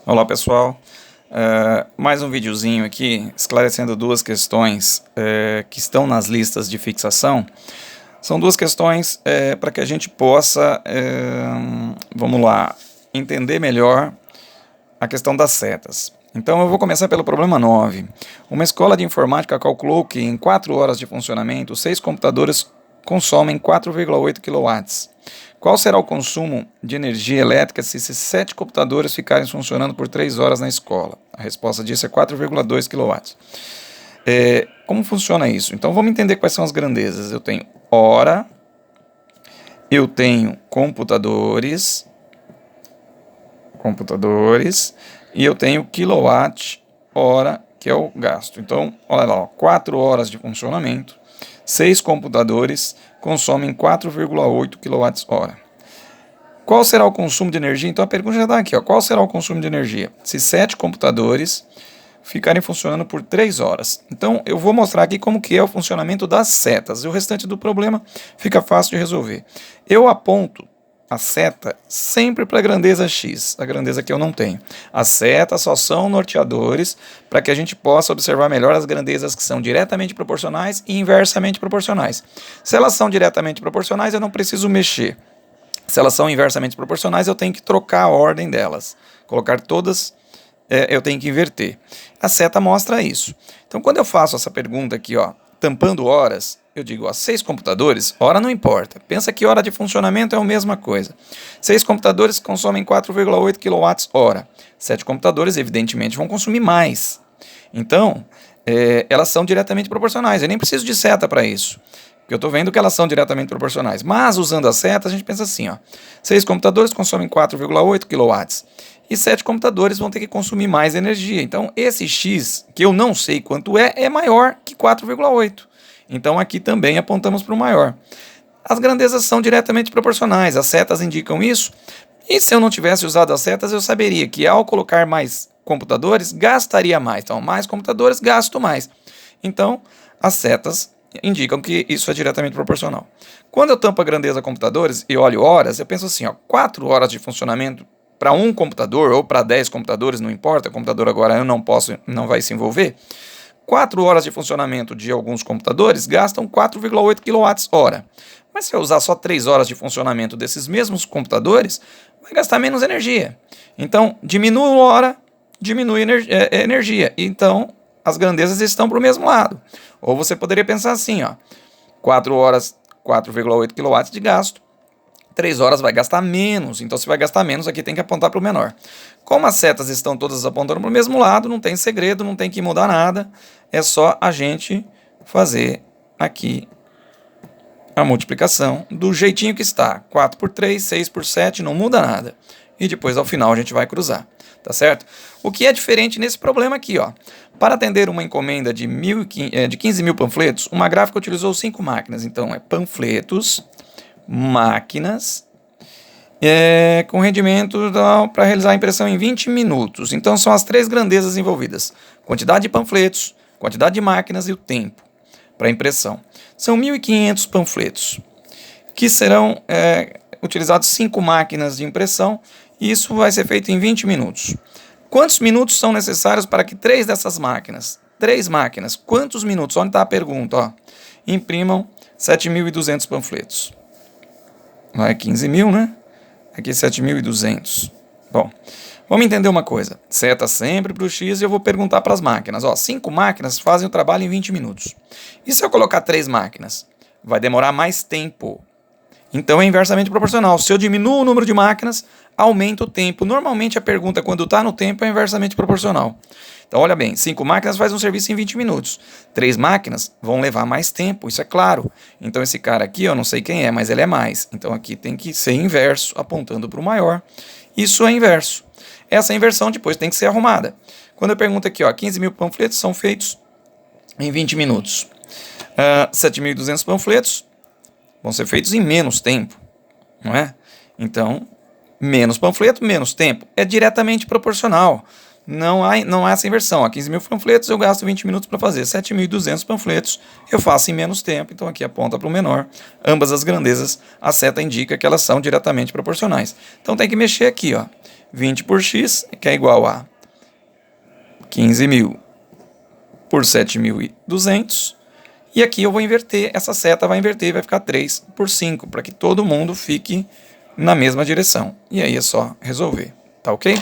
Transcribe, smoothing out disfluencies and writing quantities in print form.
Olá pessoal, mais um videozinho aqui esclarecendo duas questões que estão nas listas de fixação. São duas questões para que a gente possa, vamos lá, entender melhor a questão das setas. Então eu vou começar pelo problema 9. Uma escola de informática calculou que em 4 horas de funcionamento, 6 computadores consomem 4,8 kW. Qual será o consumo de energia elétrica se esses 7 computadores ficarem funcionando por 3 horas na escola? A resposta disso é 4,2 kW. Como funciona isso? Então vamos entender quais são as grandezas. Eu tenho hora, eu tenho computadores, e eu tenho quilowatt-hora, que é o gasto. Então, olha lá, 4 horas de funcionamento, 6 computadores consomem 4,8 kWh. Qual será o consumo de energia? Então a pergunta já está aqui, ó. Qual será o consumo de energia? Se 7 computadores ficarem funcionando por 3 horas. Então eu vou mostrar aqui como que é o funcionamento das setas. E o restante do problema fica fácil de resolver. Eu aponto a seta sempre para a grandeza X, a grandeza que eu não tenho. As setas só são norteadores para que a gente possa observar melhor as grandezas que são diretamente proporcionais e inversamente proporcionais. Se elas são diretamente proporcionais, eu não preciso mexer. Se elas são inversamente proporcionais, eu tenho que trocar a ordem delas. Colocar todas, eu tenho que inverter. A seta mostra isso. Então, quando eu faço essa pergunta aqui, ó, tampando horas, eu digo, ó, 6 computadores, hora não importa. Pensa que hora de funcionamento é a mesma coisa. 6 computadores consomem 4,8 kWh. 7 computadores, evidentemente, vão consumir mais. Então, elas são diretamente proporcionais. Eu nem preciso de seta para isso. Porque eu estou vendo que elas são diretamente proporcionais. Mas, usando a seta, a gente pensa assim, ó, 6 computadores consomem 4,8 kW. E 7 computadores vão ter que consumir mais energia. Então, esse X, que eu não sei quanto é maior que 4,8. Então, aqui também apontamos para o maior. As grandezas são diretamente proporcionais, as setas indicam isso. E se eu não tivesse usado as setas, eu saberia que ao colocar mais computadores, gastaria mais. Então, mais computadores, gasto mais. Então, as setas indicam que isso é diretamente proporcional. Quando eu tampo a grandeza computadores e olho horas, eu penso assim, ó, 4 horas de funcionamento para um computador ou para 10 computadores, não importa, o computador agora eu não vai se envolver. 4 horas de funcionamento de alguns computadores gastam 4,8 kWh. Mas se eu usar só 3 horas de funcionamento desses mesmos computadores, vai gastar menos energia. Então, diminui hora, diminui energia. Então, as grandezas estão para o mesmo lado. Ou você poderia pensar assim, ó, 4 horas, 4,8 kW de gasto, 3 horas vai gastar menos. Então, se vai gastar menos, aqui tem que apontar para o menor. Como as setas estão todas apontando para o mesmo lado, não tem segredo, não tem que mudar nada. É só a gente fazer aqui a multiplicação do jeitinho que está. 4 por 3, 6 por 7, não muda nada. E depois, ao final, a gente vai cruzar. Tá certo? O que é diferente nesse problema aqui, ó. Para atender uma encomenda de 15 mil panfletos, uma gráfica utilizou 5 máquinas. Então, é panfletos, máquinas, com rendimento para realizar a impressão em 20 minutos. Então, são as 3 grandezas envolvidas. Quantidade de panfletos, quantidade de máquinas e o tempo para impressão. São 1.500 panfletos, que serão utilizados 5 máquinas de impressão, e isso vai ser feito em 20 minutos. Quantos minutos são necessários para que 3 dessas máquinas, 3 máquinas, quantos minutos? Onde está a pergunta? Ó, imprimam 7.200 panfletos. Lá é 15 mil, né? Aqui 7.200. Bom, vamos entender uma coisa. Seta sempre para o X e eu vou perguntar para as máquinas. Ó, 5 máquinas fazem o trabalho em 20 minutos. E se eu colocar 3 máquinas? Vai demorar mais tempo. Então é inversamente proporcional. Se eu diminuo o número de máquinas, aumenta o tempo. Normalmente a pergunta quando está no tempo é inversamente proporcional. Então olha bem, 5 máquinas faz um serviço em 20 minutos. 3 máquinas vão levar mais tempo, isso é claro. Então esse cara aqui, eu não sei quem é, mas ele é mais. Então aqui tem que ser inverso, apontando para o maior. Isso é inverso. Essa inversão depois tem que ser arrumada. Quando eu pergunto aqui, ó, 15 mil panfletos são feitos em 20 minutos. 7.200 panfletos vão ser feitos em menos tempo, não é? Então, menos panfleto, menos tempo. É diretamente proporcional. Não há essa inversão. A 15 mil panfletos eu gasto 20 minutos para fazer. 7.200 panfletos eu faço em menos tempo. Então aqui aponta para o menor. Ambas as grandezas, a seta indica que elas são diretamente proporcionais. Então tem que mexer aqui, ó. 20 por x, que é igual a 15.000 por 7.200. E aqui eu vou inverter, essa seta vai inverter, vai ficar 3 por 5, para que todo mundo fique na mesma direção. E aí é só resolver, tá ok?